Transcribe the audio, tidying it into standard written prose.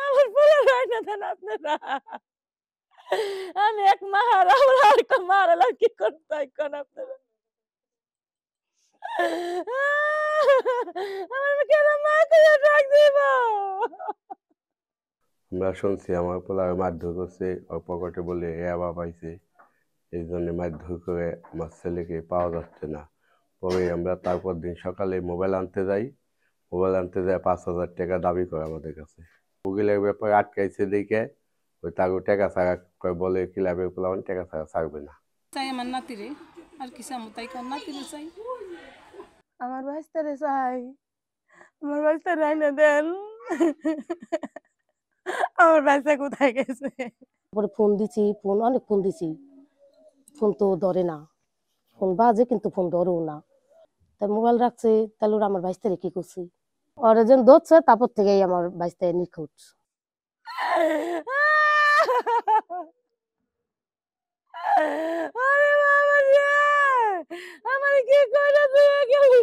আমার পোলা রাইনা দেন আপনারা। আমি এক মা হারা আমার আরেকটা মা হারালাম কি করতে হয় কোন আপনারা? আমার কেন মা করে ডাক দিব? আমরা শুনছি আমার পোলারে মারধর করছে, ওর পকেটে বলে ইয়াবা পাইছে, এই জন্য মারধর করে আমার ছেলেকে পাওয়া যাচ্ছে না। পরে আমরা তারপর দিন সকালে মোবাইল আনতে যাই, মোবাইল আনতে যায় 5,000 টাকা দাবি করে আমাদের কাছে। উকিলের ব্যাপারে আটকাইছে দেখে ওই তাকে টাকা ছাড়া বলে ক্লাবের পোলাপান টাকা ছাড়া ছাড়বে না। চাই আমার নাতিরে, আর কি চামু তাই কর, নাতিরে চাই। আমার বাচ্চারে চাই, আমার বাচ্চা রাইনা দেন। আমার বাচ্চা কোথায় গেছে? পরে ফোন দিছি, ফোন অনেক ফোন দিছি, ফোন তো ধরে না। ফোন বাজে কিন্তু ফোন ধরেও না। তাই মোবাইল রাখছে, তাহলে ওরা আমার বাইশটারে কি করছে? ওরা যেন ধরছে তারপর থেকেই আমার বাইশটায় নিখোঁজ। আরে বাবা রে! আমার কি করে দিয়ে গেলি?